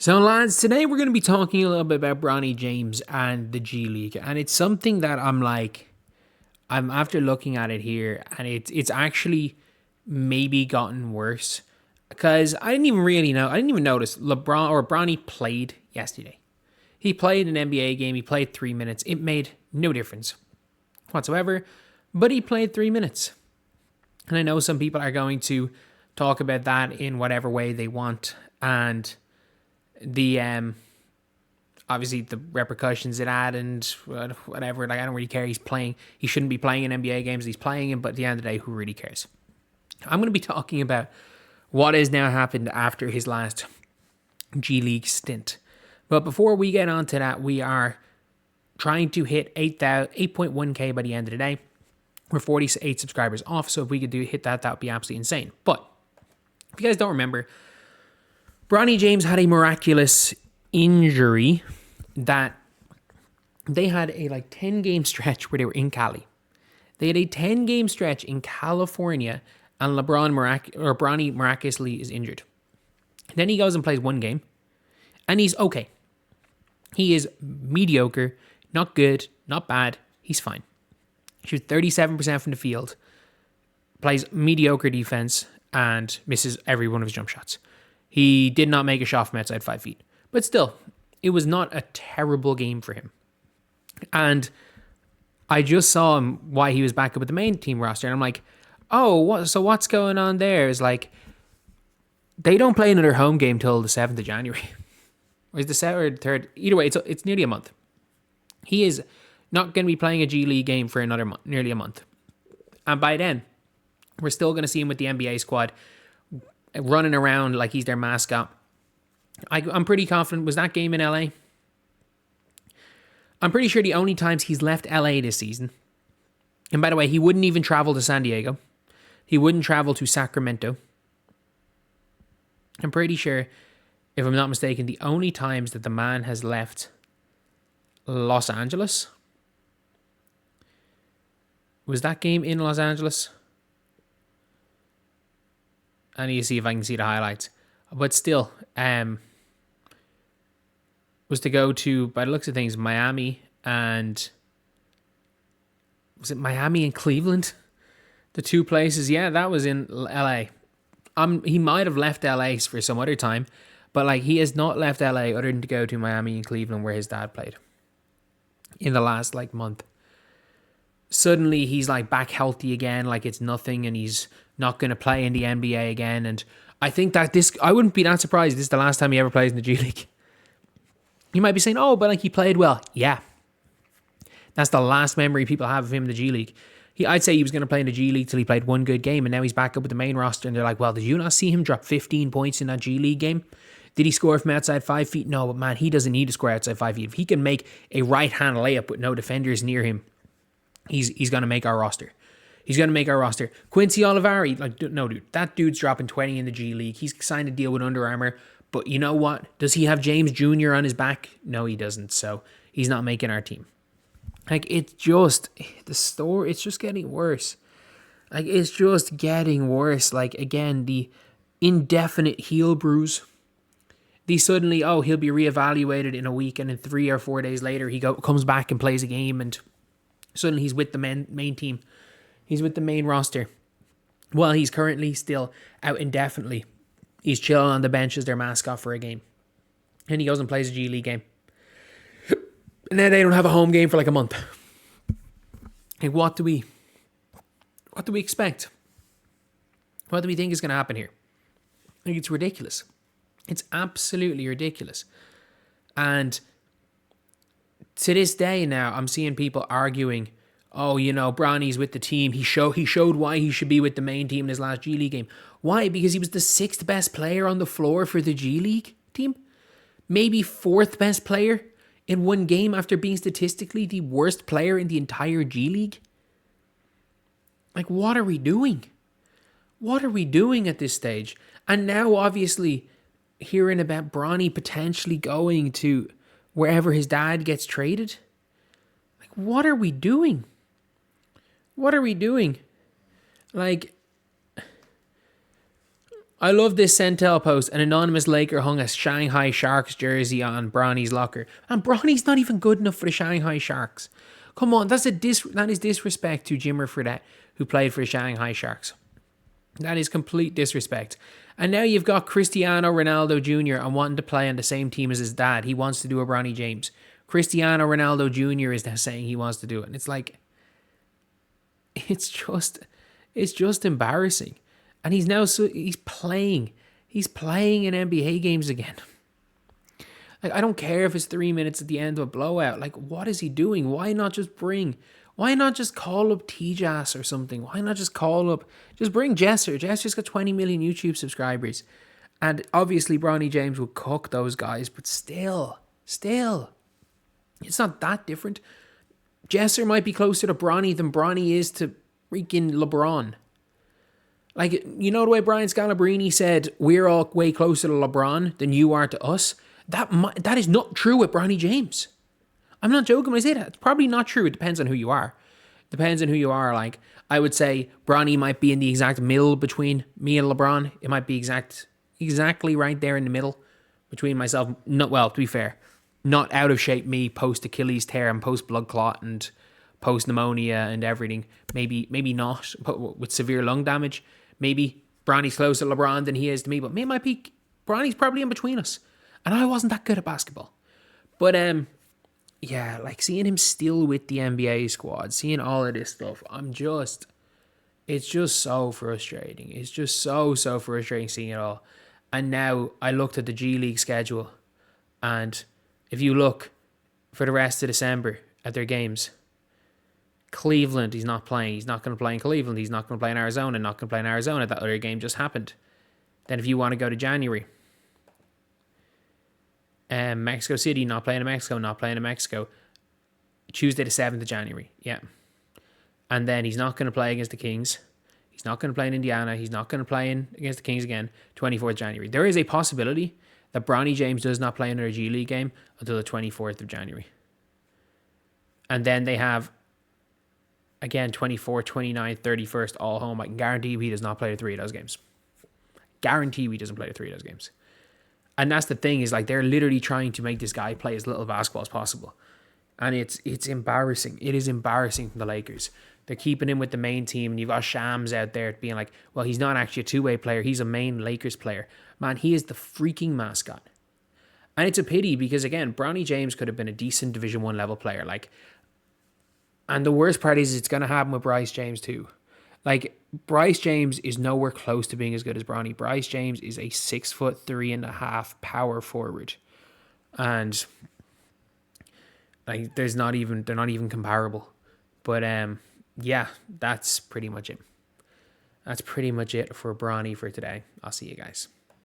So, lads, today we're going to be talking a little bit about Bronny James and the G League, and it's something that I'm after looking at it here, and it's actually maybe gotten worse because I didn't even notice Bronny played yesterday. He played an NBA game. He played 3 minutes. It made no difference whatsoever, but he played 3 minutes, and I know some people are going to talk about that in whatever way they want, and the obviously the repercussions it had and whatever. Like, I don't really care. He's playing. He shouldn't be playing in NBA games. He's playing him, but at the end of the day, who really cares? I'm going to be talking about what has now happened after his last G League stint. But before we get on to that, we are trying to hit 8.1k by the end of the day. We're 48 subscribers off, so if we could hit that would be absolutely insane. But if you guys don't remember, Bronny James had a miraculous injury that they had a 10-game stretch where they were in Cali. They had a 10-game stretch in California, and Bronny miraculously is injured. Then he goes and plays one game, and he's okay. He is mediocre, not good, not bad. He's fine. He shoots 37% from the field, plays mediocre defense, and misses every one of his jump shots. He did not make a shot from outside 5 feet. But still, it was not a terrible game for him. And I just saw him why he was back up with the main team roster. And I'm like, so what's going on there? It's like, they don't play another home game till the 7th of January. Or is the 7th or 3rd? Either way, it's nearly a month. He is not going to be playing a G League game for another month, nearly a month. And by then, we're still going to see him with the NBA squad, running around like he's their mascot. I'm pretty confident. Was that game in LA? I'm pretty sure the only times he's left LA this season, and by the way, he wouldn't even travel to San Diego. He wouldn't travel to Sacramento. I'm pretty sure, if I'm not mistaken, the only times that the man has left Los Angeles was that game in Los Angeles. I need to see if I can see the highlights. But still, was to go to, by the looks of things, Miami and... Was it Miami and Cleveland? The two places. Yeah, that was in LA. He might have left LA for some other time, but he has not left LA other than to go to Miami and Cleveland where his dad played in the last month. Suddenly he's back healthy again, like it's nothing, and he's not going to play in the NBA again. And I think that I wouldn't be that surprised this is the last time he ever plays in the G League. You might be saying, but he played well. Yeah. That's the last memory people have of him in the G League. I'd say he was going to play in the G League till he played one good game, and now he's back up with the main roster, and they're like, well, did you not see him drop 15 points in that G League game? Did he score from outside 5 feet? No, but man, he doesn't need to score outside 5 feet. If he can make a right-hand layup with no defenders near him, he's going to make our roster. He's going to make our roster. Quincy Olivari, no, dude. That dude's dropping 20 in the G League. He's signed a deal with Under Armour. But you know what? Does he have James Jr. on his back? No, he doesn't. So he's not making our team. It's just, it's just getting worse. It's just getting worse. Again, the indefinite heel bruise. The suddenly, he'll be reevaluated in a week, and then 3 or 4 days later, he comes back and plays a game, and suddenly he's with the main team. He's with the main roster. Well, he's currently still out indefinitely. He's chilling on the bench as their mascot for a game. And he goes and plays a G League game. And then they don't have a home game for a month. What do we expect? What do we think is going to happen here? It's ridiculous. It's absolutely ridiculous. And to this day now, I'm seeing people arguing, Bronny's with the team. He showed why he should be with the main team in his last G League game. Why? Because he was the 6th best player on the floor for the G League team? Maybe 4th best player in one game after being statistically the worst player in the entire G League? What are we doing? What are we doing at this stage? And now, obviously, hearing about Bronny potentially going to wherever his dad gets traded. What are we doing? What are we doing? I love this Centel post. An anonymous Laker hung a Shanghai Sharks jersey on Bronny's locker. And Bronny's not even good enough for the Shanghai Sharks. Come on, that is disrespect to Jimmer Fredette, who played for the Shanghai Sharks. That is complete disrespect. And now you've got Cristiano Ronaldo Jr. and wanting to play on the same team as his dad. He wants to do a Bronny James. Cristiano Ronaldo Jr. is now saying he wants to do it. And it's like, it's just embarrassing. And he's playing in NBA games again. Like, I don't care if it's 3 minutes at the end of a blowout. Like, what is he doing? Why not just call up T-Jas or something? Why not just bring Jesser? Jesser's got 20 million YouTube subscribers. And obviously Bronny James will cook those guys, but still, it's not that different. Jesser might be closer to Bronny than Bronny is to freaking LeBron. Like, you know the way Brian Scalabrine said, we're all way closer to LeBron than you are to us? That is not true with Bronny James. I'm not joking when I say that. It's probably not true. It depends on who you are. Like, I would say Bronny might be in the exact middle between me and LeBron. It might be exactly right there in the middle between myself. To be fair, not out of shape me post Achilles tear and post blood clot and post pneumonia and everything. Maybe not, but with severe lung damage. Maybe Bronny's closer to LeBron than he is to me, but Bronny's probably in between us. And I wasn't that good at basketball. But, yeah, like seeing him still with the NBA squad, seeing all of this stuff, it's just so frustrating. It's just so frustrating seeing it all. And now I looked at the G League schedule, and if you look for the rest of December at their games, Cleveland, he's not playing. He's not going to play in Cleveland. He's not going to play in Arizona. Not going to play in Arizona. That other game just happened. Then if you want to go to January, Mexico City, not playing in Mexico. Tuesday the 7th of January, yeah. And then he's not going to play against the Kings. He's not going to play in Indiana. He's not going to play against the Kings again, 24th January. There is a possibility that Bronny James does not play another G League game until the 24th of January. And then they have, again, 24th, 29th, 31st, all home. I can guarantee you he does not play the 3 of those games. Guarantee you he doesn't play the 3 of those games. And that's the thing, is like they're literally trying to make this guy play as little basketball as possible. And it's embarrassing. It is embarrassing from the Lakers. They're keeping him with the main team, and you've got Shams out there being like, well, he's not actually a two-way player. He's a main Lakers player. Man, he is the freaking mascot. And it's a pity because, again, Bronny James could have been a decent Division 1 level player. Like, and the worst part is it's going to happen with Bryce James too. Like, Bryce James is nowhere close to being as good as Bronny. Bryce James is a 6'3.5" power forward. And like they're not even comparable. But yeah, that's pretty much it. That's pretty much it for Bronny for today. I'll see you guys.